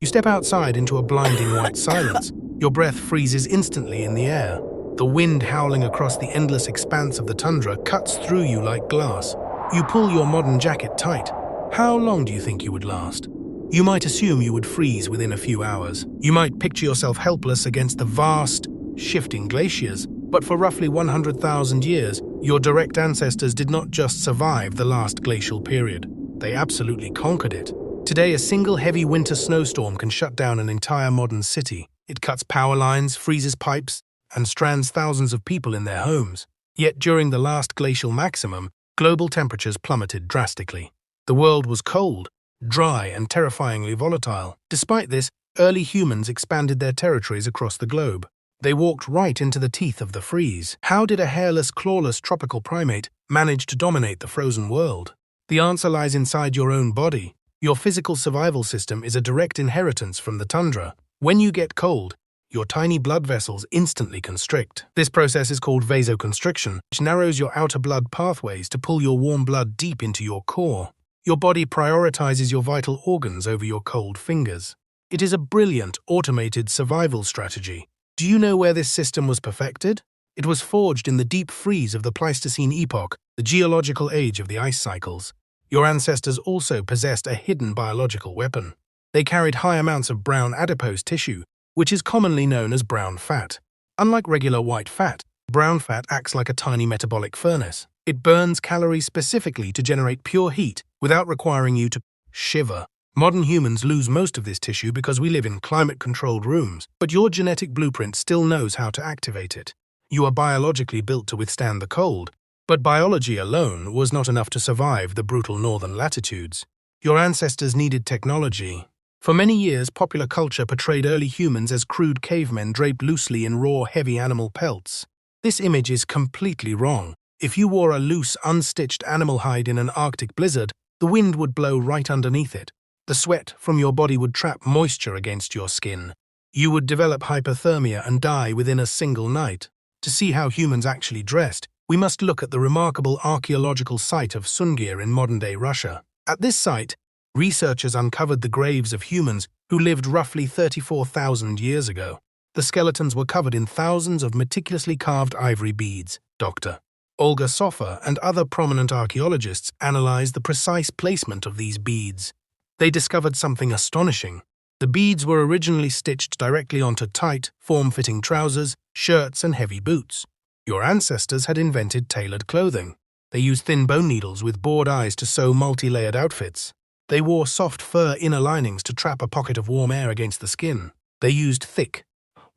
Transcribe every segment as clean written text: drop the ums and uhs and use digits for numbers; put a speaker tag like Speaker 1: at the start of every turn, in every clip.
Speaker 1: You step outside into a blinding white silence. Your breath freezes instantly in the air. The wind howling across the endless expanse of the tundra cuts through you like glass. You pull your modern jacket tight. How long do you think you would last? You might assume you would freeze within a few hours. You might picture yourself helpless against the vast, shifting glaciers. But for roughly 100,000 years, your direct ancestors did not just survive the last glacial period. They absolutely conquered it. Today, a single heavy winter snowstorm can shut down an entire modern city. It cuts power lines, freezes pipes, and strands thousands of people in their homes. Yet during the last glacial maximum, global temperatures plummeted drastically. The world was cold, dry, and terrifyingly volatile. Despite this, early humans expanded their territories across the globe. They walked right into the teeth of the freeze. How did a hairless, clawless tropical primate manage to dominate the frozen world? The answer lies inside your own body. Your physical survival system is a direct inheritance from the tundra. When you get cold, your tiny blood vessels instantly constrict. This process is called vasoconstriction, which narrows your outer blood pathways to pull your warm blood deep into your core. Your body prioritizes your vital organs over your cold fingers. It is a brilliant, automated survival strategy. Do you know where this system was perfected? It was forged in the deep freeze of the Pleistocene epoch, the geological age of the ice cycles. Your ancestors also possessed a hidden biological weapon. They carried high amounts of brown adipose tissue, which is commonly known as brown fat. Unlike regular white fat, brown fat acts like a tiny metabolic furnace. It burns calories specifically to generate pure heat without requiring you to shiver. Modern humans lose most of this tissue because we live in climate-controlled rooms, but your genetic blueprint still knows how to activate it. You are biologically built to withstand the cold, but biology alone was not enough to survive the brutal northern latitudes. Your ancestors needed technology. For many years, popular culture portrayed early humans as crude cavemen draped loosely in raw, heavy animal pelts. This image is completely wrong. If you wore a loose, unstitched animal hide in an Arctic blizzard, the wind would blow right underneath it. The sweat from your body would trap moisture against your skin. You would develop hypothermia and die within a single night. To see how humans actually dressed, we must look at the remarkable archaeological site of Sunghir in modern-day Russia. At this site, researchers uncovered the graves of humans who lived roughly 34,000 years ago. The skeletons were covered in thousands of meticulously carved ivory beads. Dr. Olga Sofer and other prominent archaeologists analyzed the precise placement of these beads. They discovered something astonishing. The beads were originally stitched directly onto tight, form-fitting trousers, shirts, and heavy boots. Your ancestors had invented tailored clothing. They used thin bone needles with bored eyes to sew multi-layered outfits. They wore soft fur inner linings to trap a pocket of warm air against the skin. They used thick,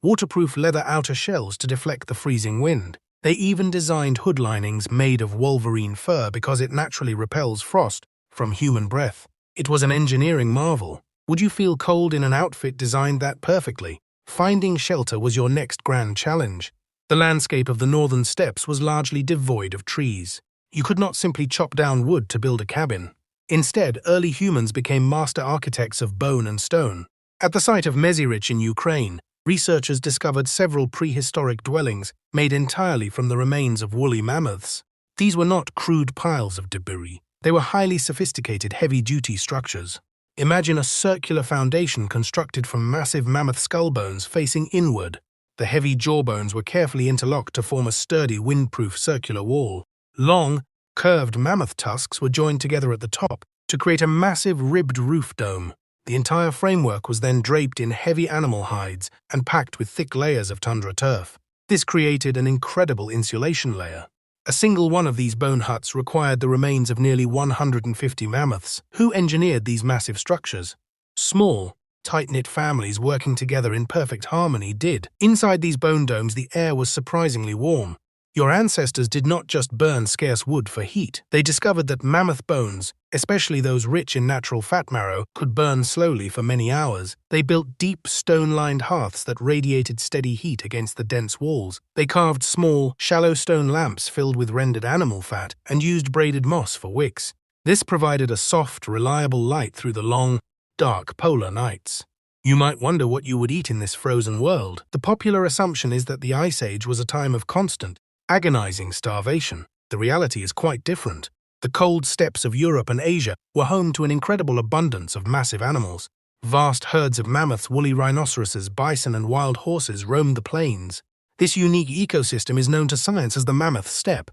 Speaker 1: waterproof leather outer shells to deflect the freezing wind. They even designed hood linings made of wolverine fur because it naturally repels frost from human breath. It was an engineering marvel. Would you feel cold in an outfit designed that perfectly? Finding shelter was your next grand challenge. The landscape of the northern steppes was largely devoid of trees. You could not simply chop down wood to build a cabin. Instead, early humans became master architects of bone and stone. At the site of Mezhirich in Ukraine, researchers discovered several prehistoric dwellings made entirely from the remains of woolly mammoths. These were not crude piles of debris. They were highly sophisticated, heavy-duty structures. Imagine a circular foundation constructed from massive mammoth skull bones facing inward. The heavy jawbones were carefully interlocked to form a sturdy, windproof circular wall. Long, curved mammoth tusks were joined together at the top to create a massive ribbed roof dome. The entire framework was then draped in heavy animal hides and packed with thick layers of tundra turf. This created an incredible insulation layer. A single one of these bone huts required the remains of nearly 150 mammoths. Who engineered these massive structures? Small, tight-knit families working together in perfect harmony did. Inside these bone domes, the air was surprisingly warm. Your ancestors did not just burn scarce wood for heat. They discovered that mammoth bones, especially those rich in natural fat marrow, could burn slowly for many hours. They built deep, stone-lined hearths that radiated steady heat against the dense walls. They carved small, shallow stone lamps filled with rendered animal fat and used braided moss for wicks. This provided a soft, reliable light through the long, dark polar nights. You might wonder what you would eat in this frozen world. The popular assumption is that the Ice Age was a time of constant, agonizing starvation. The reality is quite different. The cold steppes of Europe and Asia were home to an incredible abundance of massive animals. Vast herds of mammoths, woolly rhinoceroses, bison, and wild horses roamed the plains. This unique ecosystem is known to science as the Mammoth Steppe.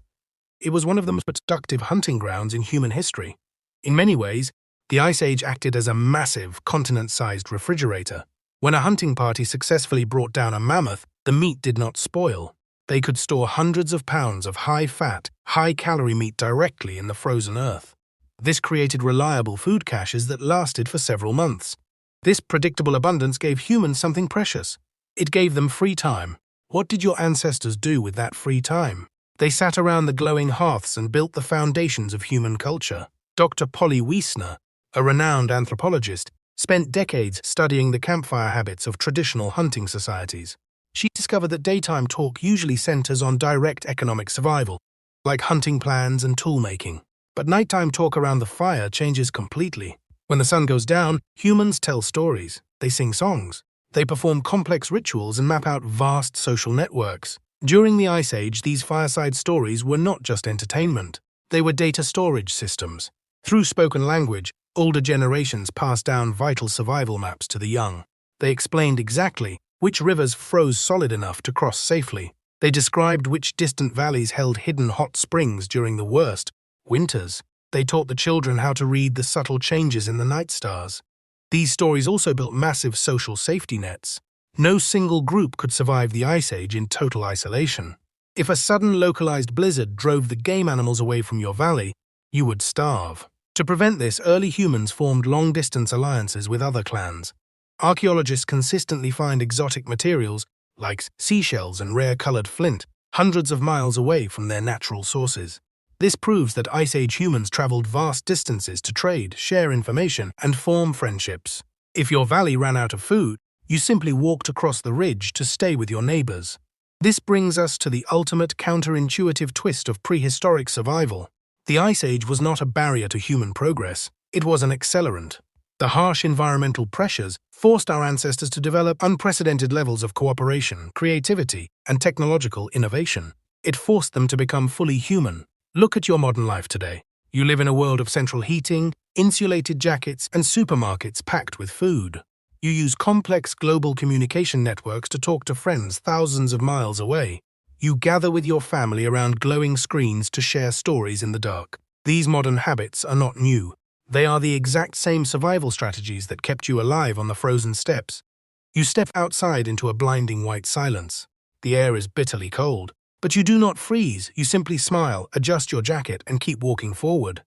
Speaker 1: It was one of the most productive hunting grounds in human history. In many ways, the Ice Age acted as a massive, continent-sized refrigerator. When a hunting party successfully brought down a mammoth, the meat did not spoil. They could store hundreds of pounds of high-fat, high-calorie meat directly in the frozen earth. This created reliable food caches that lasted for several months. This predictable abundance gave humans something precious. It gave them free time. What did your ancestors do with that free time? They sat around the glowing hearths and built the foundations of human culture. Dr. Polly Wiesner, a renowned anthropologist, spent decades studying the campfire habits of traditional hunting societies. She discovered that daytime talk usually centers on direct economic survival, like hunting plans and tool-making. But nighttime talk around the fire changes completely. When the sun goes down, humans tell stories. They sing songs. They perform complex rituals and map out vast social networks. During the Ice Age, these fireside stories were not just entertainment. They were data storage systems. Through spoken language, older generations passed down vital survival maps to the young. They explained exactly which rivers froze solid enough to cross safely. They described which distant valleys held hidden hot springs during the worst winters. They taught the children how to read the subtle changes in the night stars. These stories also built massive social safety nets. No single group could survive the Ice Age in total isolation. If a sudden localized blizzard drove the game animals away from your valley, you would starve. To prevent this, early humans formed long-distance alliances with other clans. Archaeologists consistently find exotic materials, like seashells and rare-colored flint, hundreds of miles away from their natural sources. This proves that Ice Age humans traveled vast distances to trade, share information, and form friendships. If your valley ran out of food, you simply walked across the ridge to stay with your neighbors. This brings us to the ultimate counterintuitive twist of prehistoric survival. The Ice Age was not a barrier to human progress, it was an accelerant. The harsh environmental pressures forced our ancestors to develop unprecedented levels of cooperation, creativity, and technological innovation. It forced them to become fully human. Look at your modern life today. You live in a world of central heating, insulated jackets, and supermarkets packed with food. You use complex global communication networks to talk to friends thousands of miles away. You gather with your family around glowing screens to share stories in the dark. These modern habits are not new. They are the exact same survival strategies that kept you alive on the frozen steppes. You step outside into a blinding white silence. The air is bitterly cold. But you do not freeze, you simply smile, adjust your jacket, and keep walking forward.